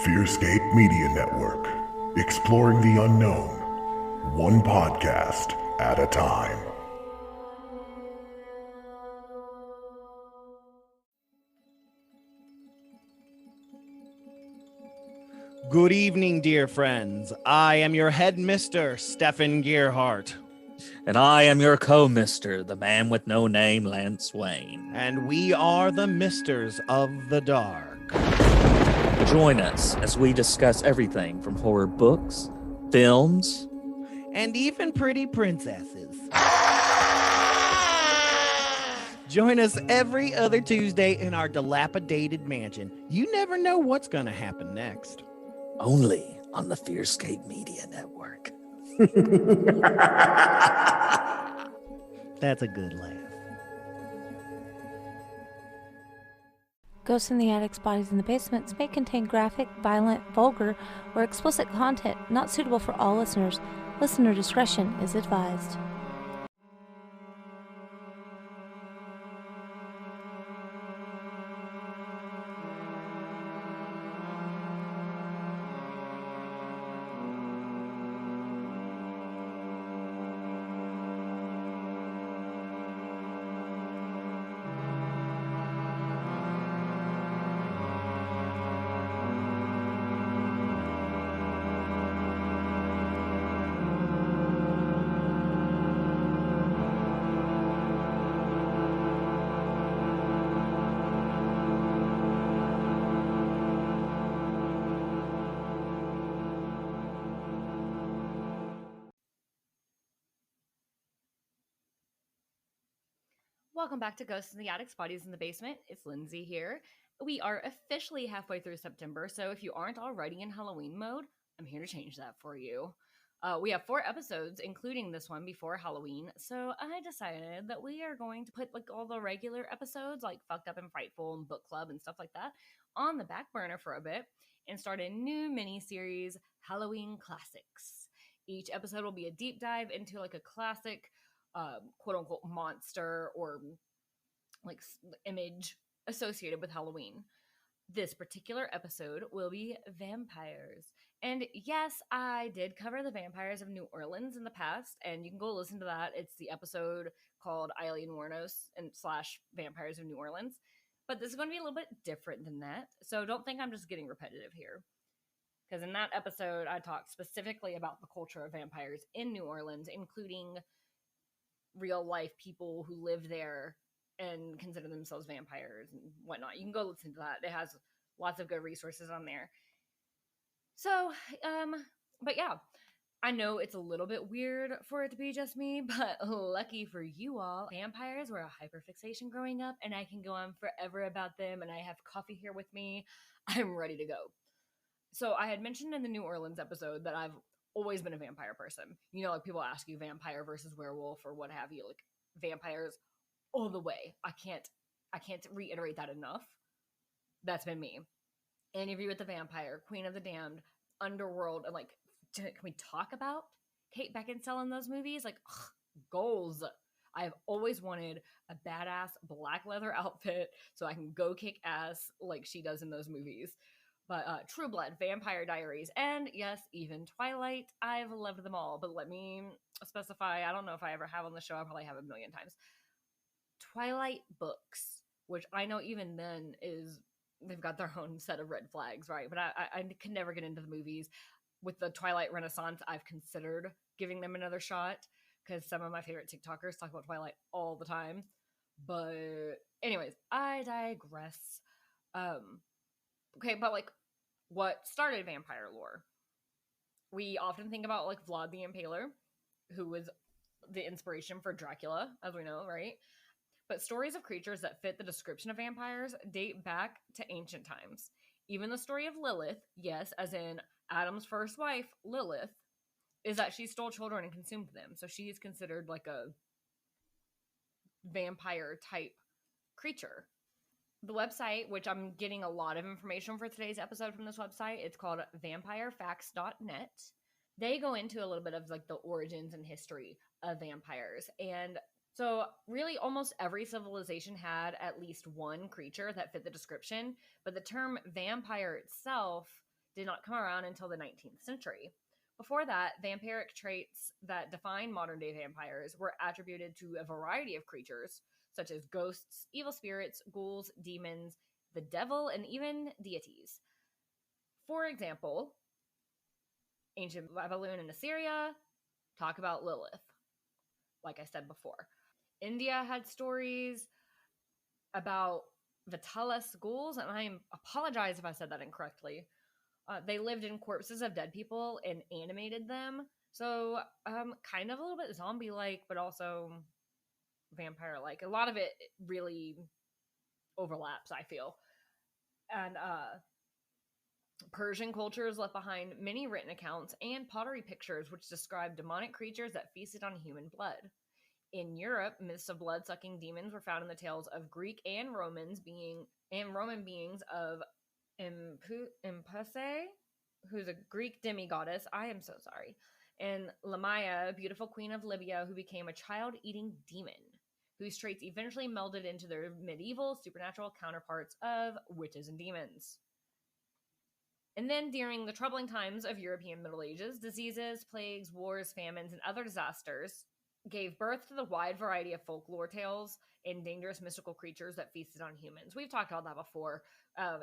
Fearscape Media Network, exploring the unknown, one podcast at a time. Good evening, dear friends. I am your headmister, Stefan Gearhart. And I am your co-mister, the man with no name, Lance Wayne. And we are the Misters of the Dark. Join us as we discuss everything from horror books, films, and even pretty princesses. Join us every other Tuesday in our dilapidated mansion. You never know what's going to happen next. Only on the Fearscape Media Network. That's a good laugh. Ghosts in the Attics, Bodies in the Basements may contain graphic, violent, vulgar, or explicit content not suitable for all listeners. Listener discretion is advised. Welcome back to Ghosts in the Attics, Bodies in the Basement. It's Lindsey here. We are officially halfway through September, so if you aren't already in Halloween mode, I'm here to change that for you. We have 4 episodes, including this one before Halloween, so I decided that we are going to put like all the regular episodes, like Fucked Up and Frightful and Book Club and stuff like that, on the back burner for a bit and start a new mini-series, Halloween Classics. Each episode will be a deep dive into like a classic quote-unquote monster or like image associated with Halloween. This particular episode will be vampires. And yes, I did cover the vampires of New Orleans in the past, and you can go listen to that. It's the episode called Eileen Wuornos and / Vampires of New Orleans. But this is going to be a little bit different than that, so don't think I'm just getting repetitive here. Because in that episode, I talked specifically about the culture of vampires in New Orleans, including real life people who live there and consider themselves vampires and whatnot. You can go listen to that. It has lots of good resources on there. So, but yeah, I know it's a little bit weird for it to be just me, but lucky for you all, vampires were a hyperfixation growing up, and I can go on forever about them, and I have coffee here with me. I'm ready to go. So I had mentioned in the New Orleans episode that I've always been a vampire person. You know, like people ask you vampire versus werewolf or what have you, like vampires all the way. I can't reiterate that enough. That's been me. Interview with the Vampire, Queen of the Damned, Underworld, and like, can we talk about Kate Beckinsale in those movies? Like, goals. I have always wanted a badass black leather outfit so I can go kick ass like she does in those movies. But True Blood, Vampire Diaries, and yes, even Twilight. I've loved them all, but let me specify, I don't know if I ever have on the show, I probably have a million times. Twilight books, which I know even then they've got their own set of red flags, right? But I can never get into the movies. With the Twilight Renaissance, I've considered giving them another shot, because some of my favorite TikTokers talk about Twilight all the time. But anyways, I digress. Okay, but like, what started vampire lore? We often think about like Vlad the Impaler, who was the inspiration for Dracula, as we know, right? But stories of creatures that fit the description of vampires date back to ancient times. Even the story of Lilith, yes, as in Adam's first wife, Lilith, is that she stole children and consumed them. So she is considered like a vampire type creature. The website, which I'm getting a lot of information for today's episode from this website, it's called vampirefacts.net. They go into a little bit of like the origins and history of vampires. And so really almost every civilization had at least one creature that fit the description, but the term vampire itself did not come around until the 19th century. Before that, vampiric traits that define modern-day vampires were attributed to a variety of creatures, such as ghosts, evil spirits, ghouls, demons, the devil, and even deities. For example, ancient Babylon and Assyria talk about Lilith, like I said before. India had stories about Vitalis ghouls, and I apologize if I said that incorrectly. They lived in corpses of dead people and animated them. So kind of a little bit zombie-like, but also vampire-like. A lot of it really overlaps, I feel. And Persian cultures left behind many written accounts and pottery pictures which describe demonic creatures that feasted on human blood. In Europe, myths of blood-sucking demons were found in the tales of Greek and Roman beings of Impuse, who's a Greek demigoddess. I am so sorry. And Lamia, beautiful queen of Libya, who became a child-eating demon, whose traits eventually melded into their medieval supernatural counterparts of witches and demons. And then during the troubling times of European Middle Ages, diseases, plagues, wars, famines, and other disasters gave birth to the wide variety of folklore tales and dangerous mystical creatures that feasted on humans. We've talked about that before,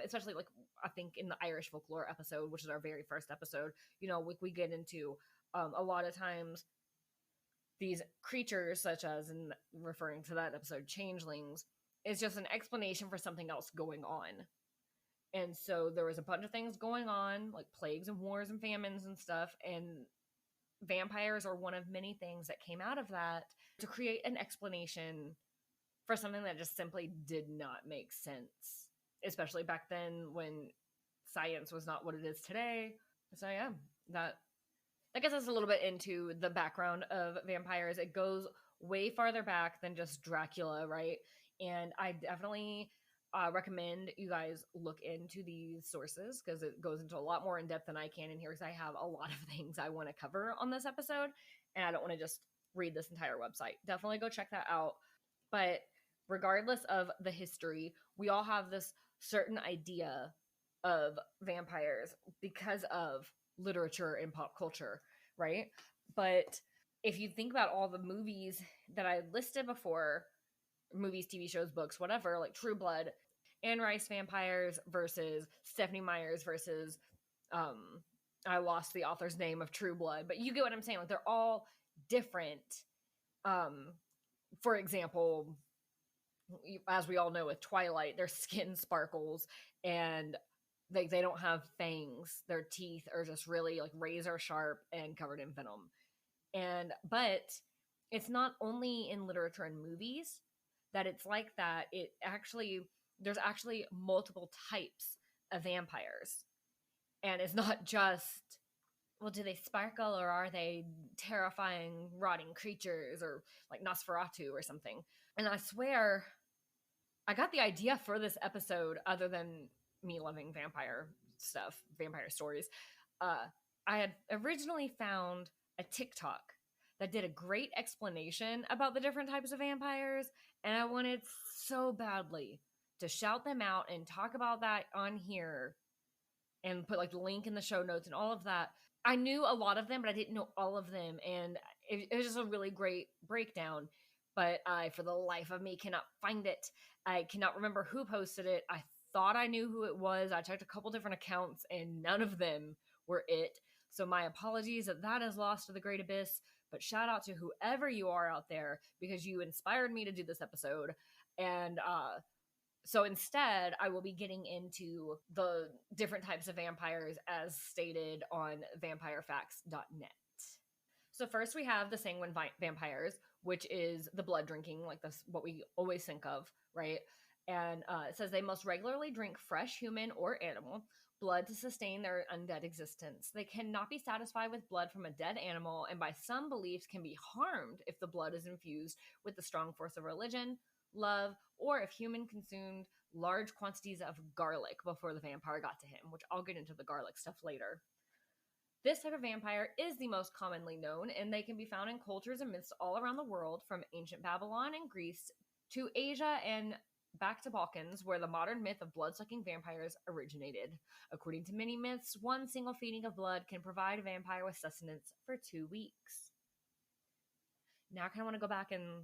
especially like I think in the Irish folklore episode, which is our very first episode. You know, we get into a lot of times these creatures, such as, in referring to that episode, changelings, is just an explanation for something else going on. And so there was a bunch of things going on, like plagues and wars and famines and stuff, and vampires are one of many things that came out of that to create an explanation for something that just simply did not make sense, especially back then when science was not what it is today. So yeah, that gets us a little bit into the background of vampires. It goes way farther back than just Dracula, right? And I definitely recommend you guys look into these sources because it goes into a lot more in depth than I can in here, because I have a lot of things I want to cover on this episode and I don't want to just read this entire website. Definitely go check that out. But regardless of the history, we all have this certain idea of vampires because of literature and pop culture, right? But if you think about all the movies that I listed before, movies, TV shows, books, whatever, like True Blood, Anne Rice vampires versus Stephanie Meyer's versus I lost the author's name of True Blood, but you get what I'm saying. Like they're all different. For example, as we all know with Twilight, their skin sparkles and they don't have fangs. Their teeth are just really like razor sharp and covered in venom. But it's not only in literature and movies that it's like that. There's actually multiple types of vampires. And it's not just, well, do they sparkle or are they terrifying, rotting creatures or like Nosferatu or something? And I swear, I got the idea for this episode, other than me loving vampire stuff, vampire stories. I had originally found a TikTok that did a great explanation about the different types of vampires, and I wanted so badly to shout them out and talk about that on here and put like the link in the show notes and all of that. I knew a lot of them, but I didn't know all of them, and it was just a really great breakdown, but I, for the life of me, cannot find it. I cannot remember who posted it. I thought I knew who it was. I checked a couple different accounts, and none of them were it. So my apologies that is lost to the great abyss, but shout out to whoever you are out there, because you inspired me to do this episode. And so instead, I will be getting into the different types of vampires as stated on vampirefacts.net. So first we have the sanguine vampires, which is the blood drinking, like this, what we always think of, right? And it says they must regularly drink fresh human or animal blood to sustain their undead existence. They cannot be satisfied with blood from a dead animal, and by some beliefs can be harmed if the blood is infused with the strong force of religion, love, or if human consumed large quantities of garlic before the vampire got to him, which I'll get into the garlic stuff later. This type of vampire is the most commonly known, and they can be found in cultures and myths all around the world, from ancient Babylon and Greece to Asia and back to Balkans, where the modern myth of blood-sucking vampires originated. According to many myths, one single feeding of blood can provide a vampire with sustenance for 2 weeks. Now I kind of want to go back and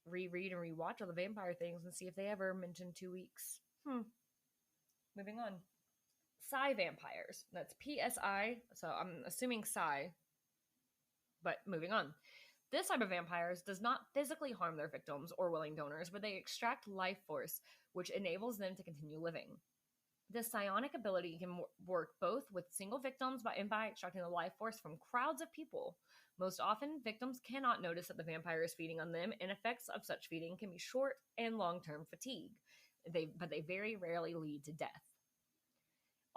reread and rewatch all the vampire things and see if they ever mention 2 weeks. Moving on. Psi vampires. That's PSI, so I'm assuming psi. But moving on. This type of vampires does not physically harm their victims or willing donors, but they extract life force, which enables them to continue living. This psionic ability can work both with single victims and by extracting the life force from crowds of people. Most often, victims cannot notice that the vampire is feeding on them, and effects of such feeding can be short and long-term fatigue, but they very rarely lead to death.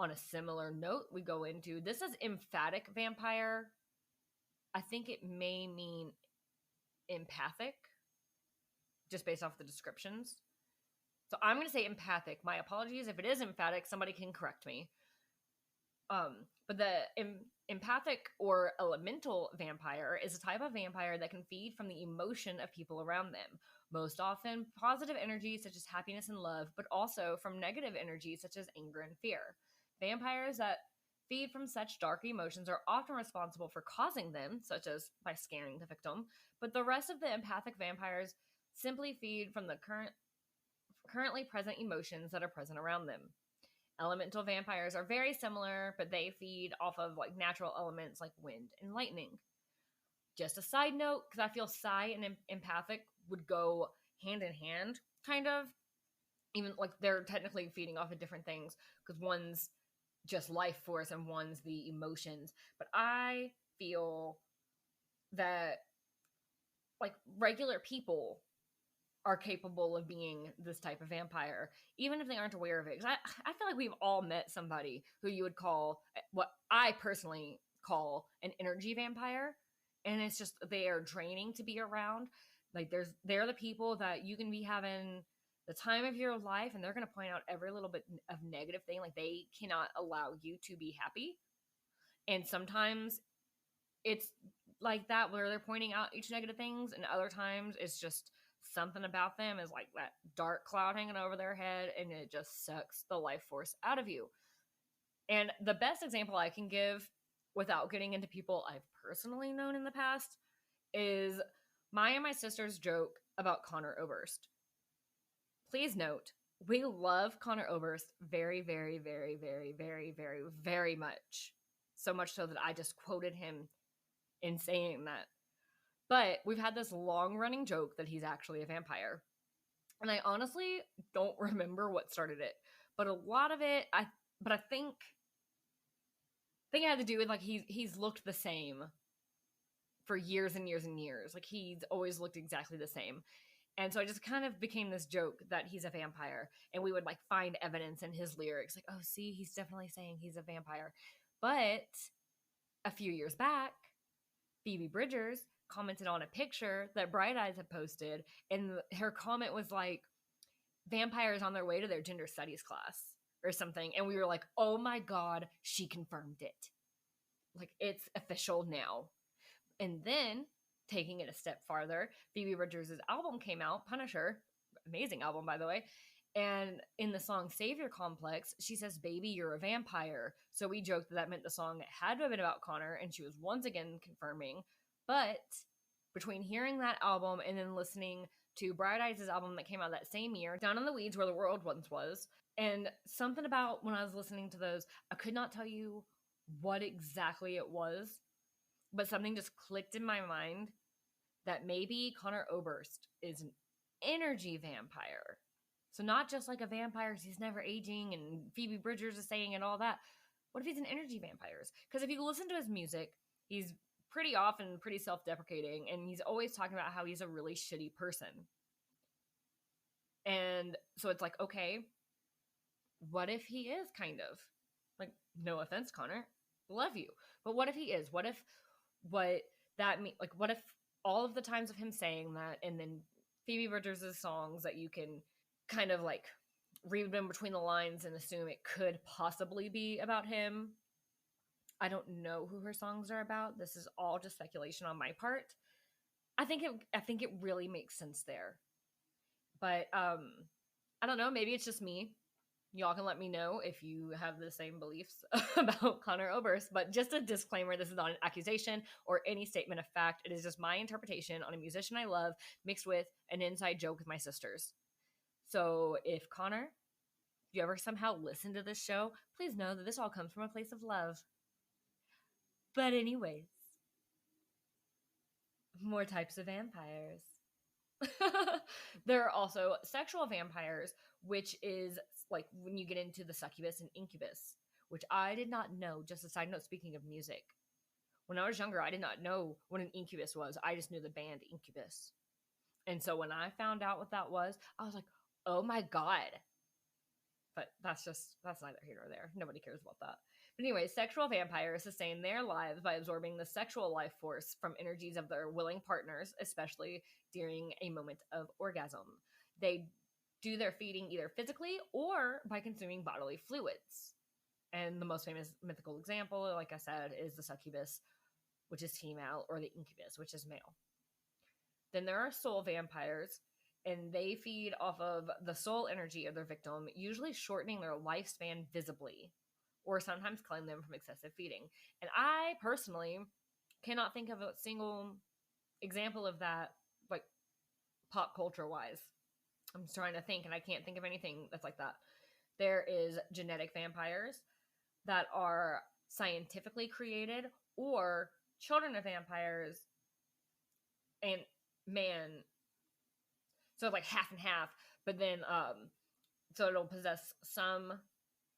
On a similar note, we go into, this is emphatic vampire. I think it may mean empathic, just based off the descriptions. So I'm going to say empathic. My apologies if it is emphatic. Somebody can correct me. But the empathic or elemental vampire is a type of vampire that can feed from the emotion of people around them. Most often positive energies such as happiness and love, but also from negative energies such as anger and fear. Vampires that feed from such dark emotions are often responsible for causing them, such as by scaring the victim, but the rest of the empathic vampires simply feed from the currently present emotions that are present around them. Elemental vampires are very similar, but they feed off of like natural elements like wind and lightning. Just a side note, because I feel psi and empathic would go hand in hand, kind of. Even like they're technically feeding off of different things, because one's just life force and one's the emotions. But I feel that like regular people are capable of being this type of vampire, even if they aren't aware of it. Because I feel like we've all met somebody who you would call, what I personally call, an energy vampire. And it's just, they are draining to be around. Like they're the people that you can be having the time of your life, and they're going to point out every little bit of negative thing. Like they cannot allow you to be happy. And sometimes it's like that where they're pointing out each negative things, and other times it's just something about them is like that dark cloud hanging over their head, and it just sucks the life force out of you. And the best example I can give, without getting into people I've personally known in the past, is my and my sister's joke about Connor Oberst. Please note, we love Connor Oberst very, very, very, very, very, very, very much. So much so that I just quoted him in saying that. But we've had this long-running joke that he's actually a vampire. And I honestly don't remember what started it. But a lot of it, I think it had to do with like he's looked the same for years and years and years. Like he's always looked exactly the same. And so it just kind of became this joke that he's a vampire. And we would like find evidence in his lyrics. Like, oh, see, he's definitely saying he's a vampire. But a few years back, Phoebe Bridgers commented on a picture that Bright Eyes had posted. And her comment was like, vampires on their way to their gender studies class or something. And we were like, oh my God, she confirmed it. Like, it's official now. And then, taking it a step farther, Phoebe Bridgers' album came out, Punisher, amazing album, by the way. And in the song Savior Complex, she says, baby, you're a vampire. So we joked that meant the song had to have been about Connor, and she was once again confirming. But between hearing that album and then listening to Bright Eyes' album that came out that same year, Down in the Weeds Where the World Once Was, and something about when I was listening to those, I could not tell you what exactly it was, but something just clicked in my mind that maybe Connor Oberst is an energy vampire. So not just like a vampire, he's never aging, and Phoebe Bridgers is saying and all that. What if he's an energy vampire? Because if you listen to his music, he's pretty often pretty self-deprecating, and he's always talking about how he's a really shitty person. And so it's like, okay, what if he is kind of? Like, no offense, Connor, love you. But what if he is? What if all of the times of him saying that, and then Phoebe Bridgers' songs that you can kind of like read them between the lines and assume it could possibly be about him. I don't know who her songs are about. This is all just speculation on my part. I think it really makes sense there. But I don't know, maybe it's just me. Y'all can let me know if you have the same beliefs about Conor Oberst. But just a disclaimer, this is not an accusation or any statement of fact. It is just my interpretation on a musician I love mixed with an inside joke with my sisters. So if Conor, if you ever somehow listen to this show, please know that this all comes from a place of love. But anyways, more types of vampires. There are also sexual vampires, which is like when you get into the succubus and incubus, which I did not know. Just a side note, speaking of music, when I was younger, I did not know what an incubus was. I just knew the band Incubus. And so when I found out what that was, I was like, oh my God. But that's neither here nor there. Nobody cares about that. But anyway, sexual vampires sustain their lives by absorbing the sexual life force from energies of their willing partners, especially during a moment of orgasm. They do their feeding either physically or by consuming bodily fluids. And the most famous mythical example, like I said, is the succubus, which is female, or the incubus, which is male. Then there are soul vampires, and they feed off of the soul energy of their victim, usually shortening their lifespan visibly, or sometimes killing them from excessive feeding. And I personally cannot think of a single example of that, like pop culture wise. I'm just trying to think, and I can't think of anything that's like that. There is genetic vampires that are scientifically created, or children of vampires and man. So like half and half, but then so it'll possess some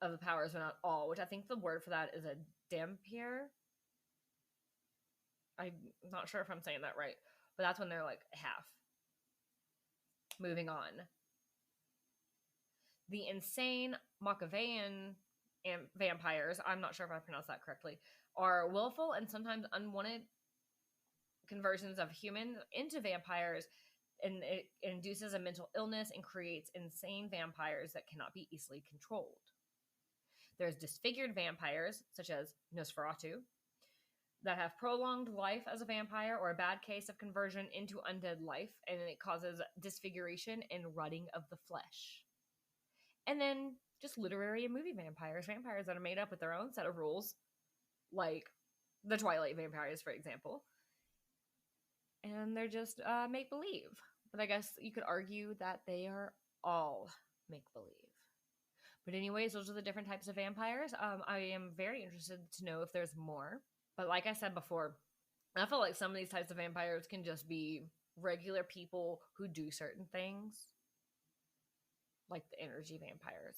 of the powers, but not all, which I think the word for that is a dampier. I'm not sure if I'm saying that right, but that's when they're like half. Moving on. The insane Machiavellian vampires, I'm not sure if I pronounced that correctly, are willful and sometimes unwanted conversions of humans into vampires, and it induces a mental illness and creates insane vampires that cannot be easily controlled. There's disfigured vampires, such as Nosferatu, that have prolonged life as a vampire or a bad case of conversion into undead life, and it causes disfiguration and rotting of the flesh. And then just literary and movie vampires that are made up with their own set of rules, like the Twilight vampires, for example. And they're just make-believe. But I guess you could argue that they are all make-believe. But anyways, those are the different types of vampires. I am very interested to know if there's more. But like I said before, I feel like some of these types of vampires can just be regular people who do certain things. Like the energy vampires.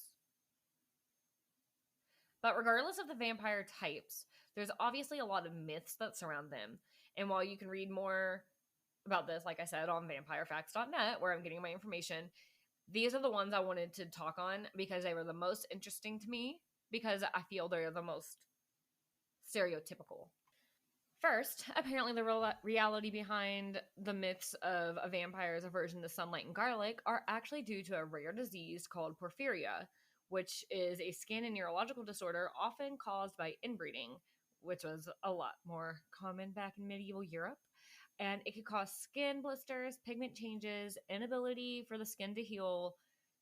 But regardless of the vampire types, there's obviously a lot of myths that surround them. And while you can read more about this, like I said, on vampirefacts.net, where I'm getting my information, these are the ones I wanted to talk on because they were the most interesting to me, because I feel they're the most stereotypical. First, apparently the reality behind the myths of a vampire's aversion to sunlight and garlic are actually due to a rare disease called porphyria, which is a skin and neurological disorder often caused by inbreeding, which was a lot more common back in medieval Europe. And it could cause skin blisters, pigment changes, inability for the skin to heal,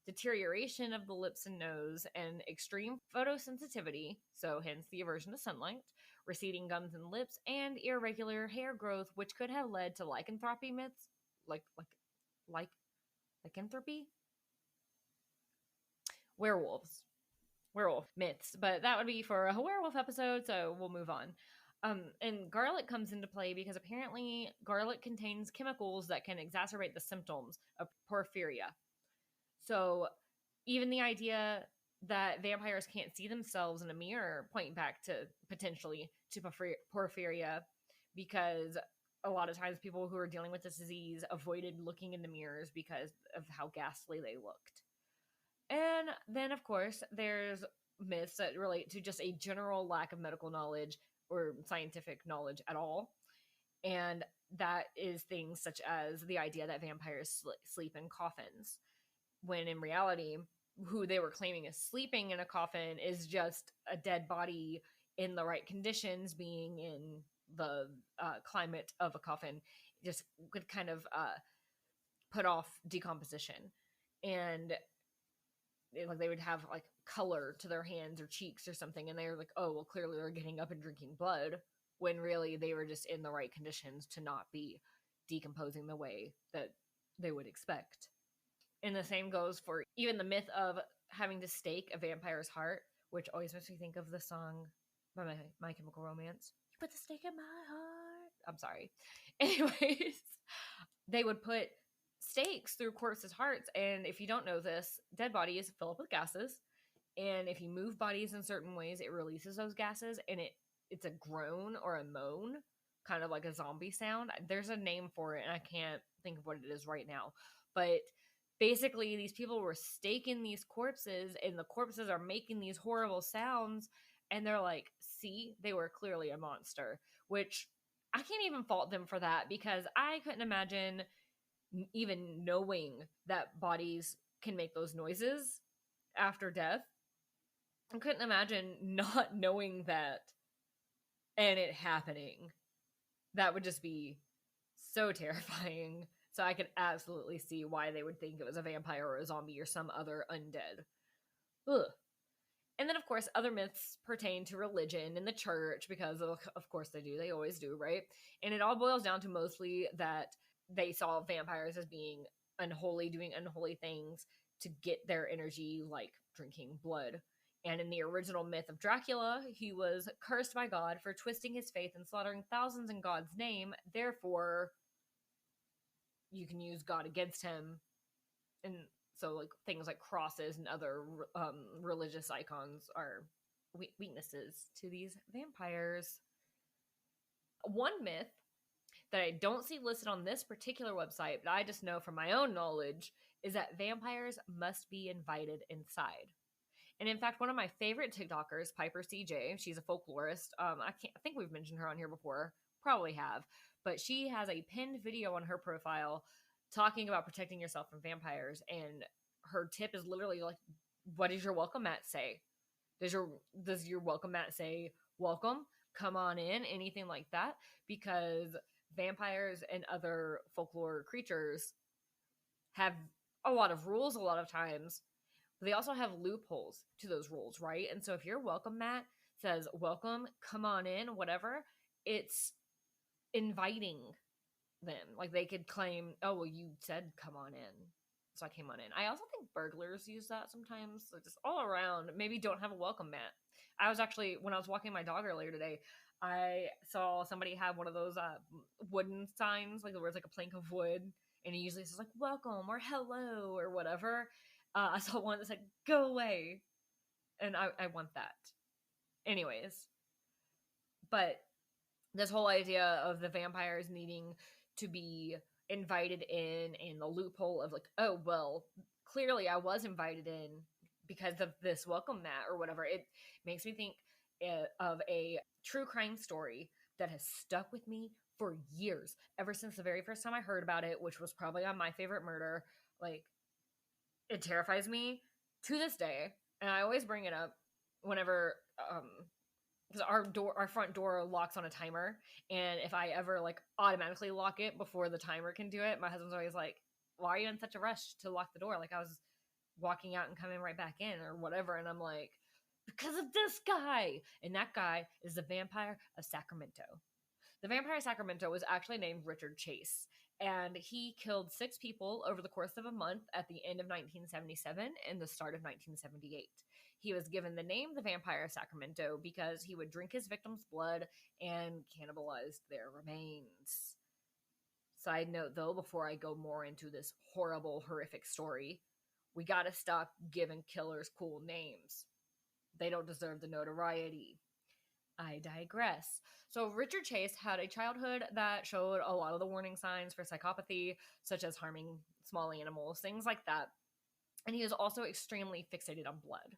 deterioration of the lips and nose, and extreme photosensitivity, so hence the aversion to sunlight, receding gums and lips, and irregular hair growth, which could have led to lycanthropy myths, lycanthropy? Werewolf myths, but that would be for a werewolf episode, so we'll move on. And garlic comes into play because apparently garlic contains chemicals that can exacerbate the symptoms of porphyria. So even the idea that vampires can't see themselves in a mirror, pointing back to potentially to porphyria, because a lot of times people who are dealing with this disease avoided looking in the mirrors because of how ghastly they looked. And then, of course, there's myths that relate to just a general lack of medical knowledge or scientific knowledge at all. And that is things such as the idea that vampires sleep in coffins, when in reality, who they were claiming is sleeping in a coffin is just a dead body in the right conditions, being in the climate of a coffin, just could kind of put off decomposition. And like they would have like color to their hands or cheeks or something, and they were like, oh well, clearly they're getting up and drinking blood, when really they were just in the right conditions to not be decomposing the way that they would expect. And the same goes for even the myth of having to stake a vampire's heart, which always makes me think of the song by My Chemical Romance. You put the stake in my heart. I'm sorry. Anyways, they would put stakes through corpses' hearts, and if you don't know this, dead bodies fill up with gases, and if you move bodies in certain ways, it releases those gases, and it's a groan or a moan, kind of like a zombie sound. There's a name for it, and I can't think of what it is right now, but basically these people were staking these corpses, and the corpses are making these horrible sounds, and they're like, see, they were clearly a monster, which I can't even fault them for that, because I couldn't imagine even knowing that bodies can make those noises after death. I couldn't imagine not knowing that and it happening. That would just be so terrifying. So I could absolutely see why they would think it was a vampire or a zombie or some other undead. Ugh. And then, of course, other myths pertain to religion and the church, because of course they do. They always do, right? And it all boils down to mostly that they saw vampires as being unholy, doing unholy things to get their energy, like drinking blood. And in the original myth of Dracula, he was cursed by God for twisting his faith and slaughtering thousands in God's name. Therefore, you can use God against him. And so, like, things like crosses and other religious icons are weaknesses to these vampires. One myth that I don't see listed on this particular website, but I just know from my own knowledge, is that vampires must be invited inside. And in fact, one of my favorite TikTokers, Piper CJ, she's a folklorist. I think we've mentioned her on here before, probably have, but she has a pinned video on her profile talking about protecting yourself from vampires, and her tip is literally like, what does your welcome mat say? Does your welcome mat say welcome, come on in, anything like that? Because vampires and other folklore creatures have a lot of rules a lot of times, but they also have loopholes to those rules, right? And so if your welcome mat says welcome, come on in, whatever, it's inviting them. Like, they could claim, oh, well, you said come on in, so I came on in. I also think burglars use that sometimes. So just all around, maybe don't have a welcome mat. I was actually, when I was walking my dog earlier today, I saw somebody have one of those wooden signs, like where it's like a plank of wood, and it usually says like welcome or hello or whatever. I saw one that said go away, and I want that. Anyways, but this whole idea of the vampires needing to be invited in, and the loophole of like, oh, well, clearly I was invited in because of this welcome mat or whatever, it makes me think of a true crime story that has stuck with me for years, ever since the very first time I heard about it, which was probably on My Favorite Murder. Like, it terrifies me to this day, and I always bring it up whenever because our front door locks on a timer, and if I ever like automatically lock it before the timer can do it, my husband's always like, why are you in such a rush to lock the door? Like, I was walking out and coming right back in or whatever. And I'm like, because of this guy. And that guy is the vampire of Sacramento. The vampire of Sacramento was actually named Richard Chase, and he killed 6 people over the course of a month at the end of 1977 and the start of 1978. He was given the name the Vampire of Sacramento because he would drink his victims' blood and cannibalize their remains. Side note, though, before I go more into this horrible, horrific story, we gotta stop giving killers cool names. They don't deserve the notoriety. I digress. So Richard Chase had a childhood that showed a lot of the warning signs for psychopathy, such as harming small animals, things like that. And he was also extremely fixated on blood.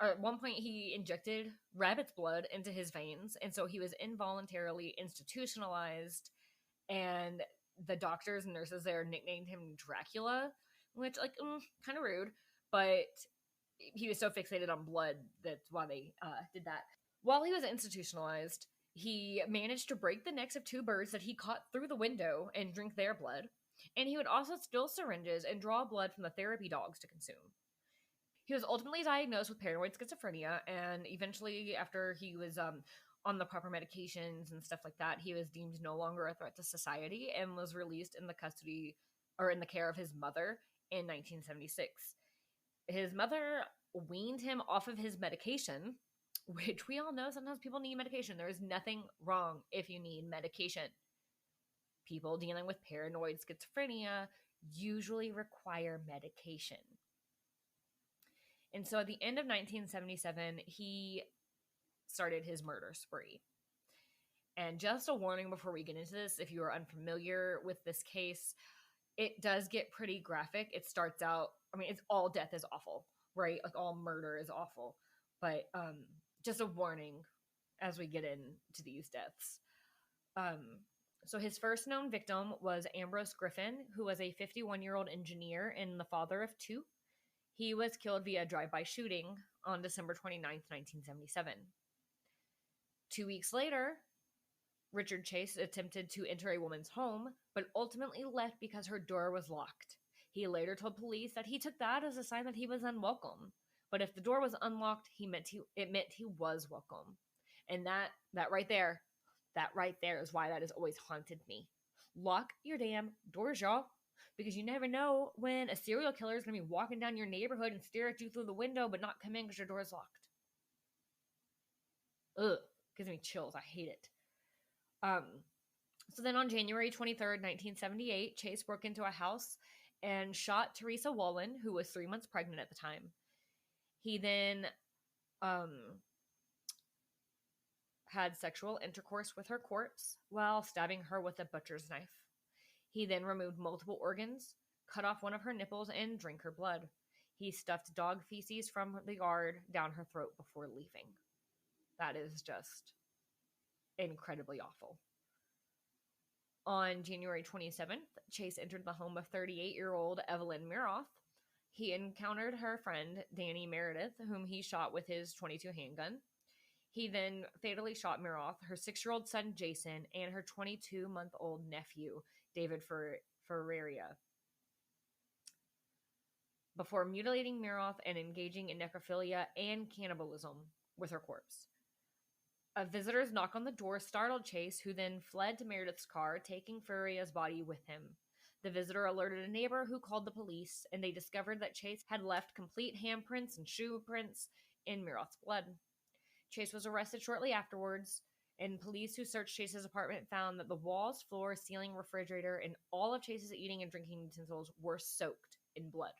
At one point, he injected rabbit's blood into his veins, and so he was involuntarily institutionalized, and the doctors and nurses there nicknamed him Dracula, which, like, kind of rude, but he was so fixated on blood, that's why they did that. While he was institutionalized, he managed to break the necks of 2 birds that he caught through the window and drink their blood, and he would also steal syringes and draw blood from the therapy dogs to consume. He was ultimately diagnosed with paranoid schizophrenia, and eventually, after he was on the proper medications and stuff like that, he was deemed no longer a threat to society and was released in the custody or in the care of his mother in 1976. His mother weaned him off of his medication, which we all know sometimes people need medication. There is nothing wrong if you need medication. People dealing with paranoid schizophrenia usually require medication. And so at the end of 1977, he started his murder spree. And just a warning before we get into this, if you are unfamiliar with this case, it does get pretty graphic. It starts out, I mean, it's all death is awful, right? Like all murder is awful. But just a warning as we get into these deaths. So his first known victim was Ambrose Griffin, who was a 51-year-old engineer and the father of two. He was killed via drive-by shooting on December 29th, 1977. 2 weeks later, Richard Chase attempted to enter a woman's home, but ultimately left because her door was locked. He later told police that he took that as a sign that he was unwelcome. But if the door was unlocked, it meant he was welcome. And that right there is why that has always haunted me. Lock your damn doors, y'all. Because you never know when a serial killer is going to be walking down your neighborhood and stare at you through the window but not come in because your door is locked. Ugh. Gives me chills. I hate it. So then on January 23rd, 1978, Chase broke into a house and shot Teresa Wallen, who was 3 months pregnant at the time. He then had sexual intercourse with her corpse while stabbing her with a butcher's knife. He then removed multiple organs, cut off one of her nipples, and drank her blood. He stuffed dog feces from the yard down her throat before leaving. That is just incredibly awful. On January 27th, Chase entered the home of 38-year-old Evelyn Miroth. He encountered her friend, Danny Meredith, whom he shot with his .22 handgun. He then fatally shot Miroth, her 6-year-old son, Jason, and her 22-month-old nephew, David Ferreira, before mutilating Miroth and engaging in necrophilia and cannibalism with her corpse. A visitor's knock on the door startled Chase, who then fled to Meredith's car, taking Ferreira's body with him. The visitor alerted a neighbor who called the police, and they discovered that Chase had left complete handprints and shoe prints in Miroth's blood. Chase was arrested shortly afterwards, and police who searched Chase's apartment found that the walls, floor, ceiling, refrigerator, and all of Chase's eating and drinking utensils were soaked in blood.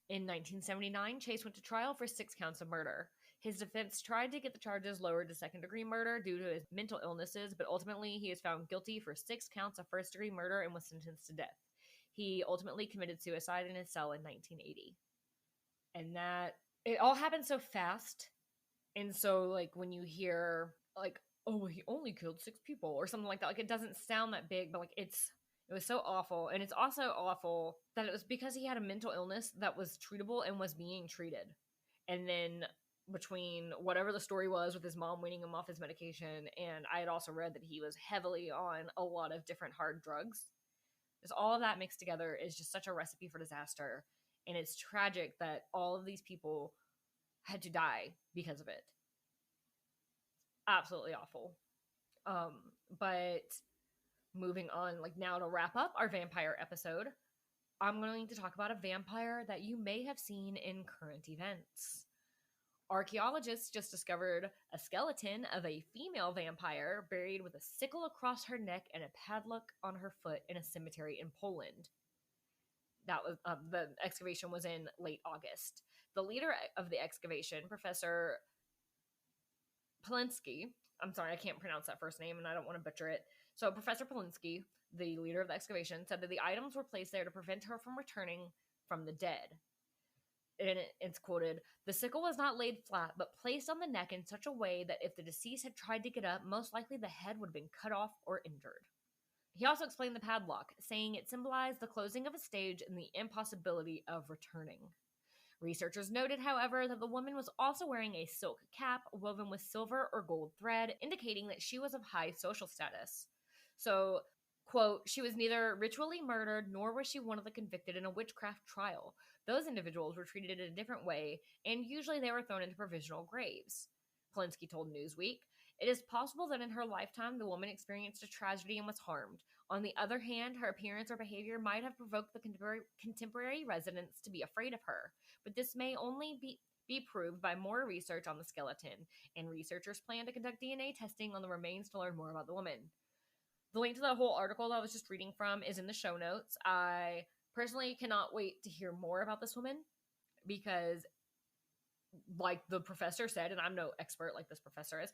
In 1979, Chase went to trial for 6 counts of murder. His defense tried to get the charges lowered to second-degree murder due to his mental illnesses, but ultimately he was found guilty for 6 counts of first-degree murder and was sentenced to death. He ultimately committed suicide in his cell in 1980. And that, it all happened so fast. And so, like, when you hear, like, oh, he only killed 6 people or something like that, like, it doesn't sound that big, but, like, it was so awful. And it's also awful that it was because he had a mental illness that was treatable and was being treated. And then between whatever the story was with his mom weaning him off his medication, and I had also read that he was heavily on a lot of different hard drugs. Just all of that mixed together is just such a recipe for disaster. And it's tragic that all of these people had to die because of it. Absolutely awful. But moving on, like now to wrap up our vampire episode, I'm going to talk about a vampire that you may have seen in current events. Archaeologists just discovered a skeleton of a female vampire buried with a sickle across her neck and a padlock on her foot in a cemetery in Poland. That was the excavation was in late August. The leader of the excavation, Professor Polinsky, I'm sorry, I can't pronounce that first name and I don't want to butcher it. So Professor Polinsky, the leader of the excavation, said that the items were placed there to prevent her from returning from the dead. And it's quoted, "The sickle was not laid flat, but placed on the neck in such a way that if the deceased had tried to get up, most likely the head would have been cut off or injured." He also explained the padlock, saying it symbolized the closing of a stage and the impossibility of returning. Researchers noted, however, that the woman was also wearing a silk cap woven with silver or gold thread, indicating that she was of high social status. So, quote, "She was neither ritually murdered nor was she one of the convicted in a witchcraft trial. those individuals were treated in a different way, and usually they were thrown into provisional graves. Polinsky told Newsweek, "It is possible that in her lifetime the woman experienced a tragedy and was harmed. On the other hand, her appearance or behavior might have provoked the contemporary residents to be afraid of her, but this may only be proved by more research on the skeleton, and researchers plan to conduct DNA testing on the remains to learn more about the woman." The link to the whole article that I was just reading from is in the show notes. I personally cannot wait to hear more about this woman because, like the professor said, and I'm no expert like this professor is,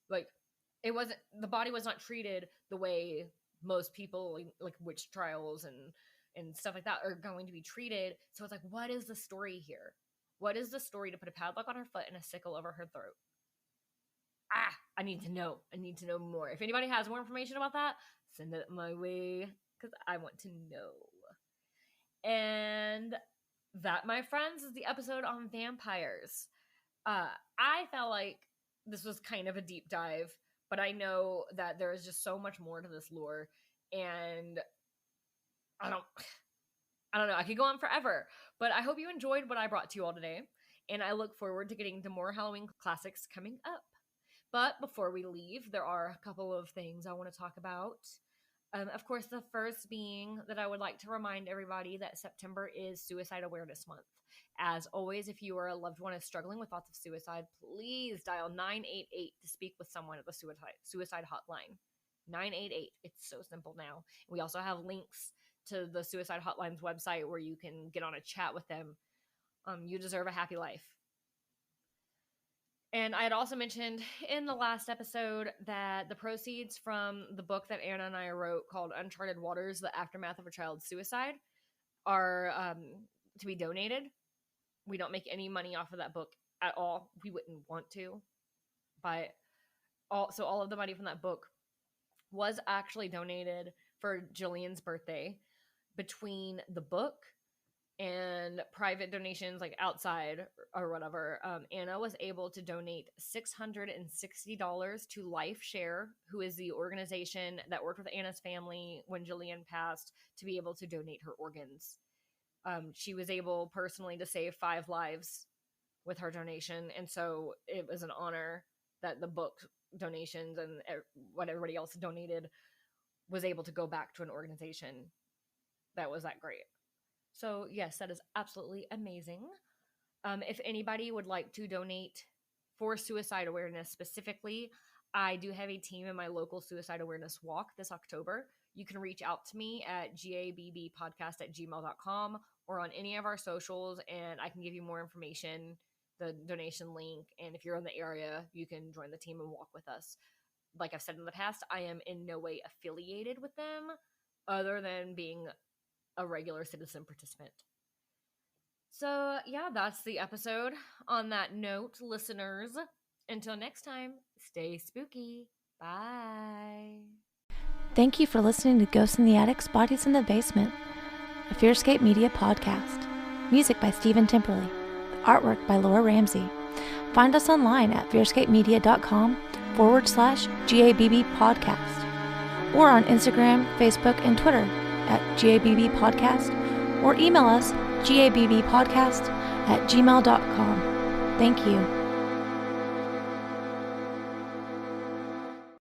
like, the body was not treated the way most people, like witch trials and stuff like that, are going to be treated. So it's like, what is the story here? What is the story to put a padlock on her foot and a sickle over her throat? I need to know. I need to know more. If anybody has more information about that, send it my way because I want to know. And that, my friends, is the episode on vampires. I felt like this was kind of a deep dive, but I know that there is just so much more to this lore, and I don't know. I could go on forever, but I hope you enjoyed what I brought to you all today, and I look forward to getting to more Halloween classics coming up. But before we leave, there are a couple of things I want to talk about. Of course, the first being that I would like to remind everybody that September is Suicide Awareness Month. As always, if you or a loved one is struggling with thoughts of suicide, please dial 988 to speak with someone at the suicide hotline. 988. It's so simple now. We also have links to the suicide hotline's website where you can get on a chat with them. You deserve a happy life. And I had also mentioned in the last episode that the proceeds from the book that Anna and I wrote called Uncharted Waters, The Aftermath of a Child's Suicide, are to be donated. We don't make any money off of that book at all. We wouldn't want to. But all of the money from that book was actually donated for Jillian's birthday. Between the book and private donations, like outside or whatever, Anna was able to donate $660 to Life Share, who is the organization that worked with Anna's family when Jillian passed, to be able to donate her organs. She was able personally to save 5 lives with her donation, and so it was an honor that the book donations and what everybody else donated was able to go back to an organization that was that great. So yes, that is absolutely amazing. If anybody would like to donate for suicide awareness specifically, I do have a team in my local suicide awareness walk this October. You can reach out to me at gabbpodcast@gmail.com or on any of our socials, and I can give you more information, the donation link, and if you're in the area, you can join the team and walk with us. Like I've said in the past, I am in no way affiliated with them other than being a regular citizen participant. So yeah, that's the episode. On that note, listeners, until next time, stay spooky. Bye. Thank you for listening to Ghosts in the Attics, Bodies in the Basement, a Fearscape Media podcast. Music by Stephen Timperley. Artwork by Laura Ramsey. Find us online at fearscapemedia.com/GABB podcast, or on Instagram, Facebook, and Twitter at GABB podcast, or email us gabbpodcast@gmail.com. Thank you.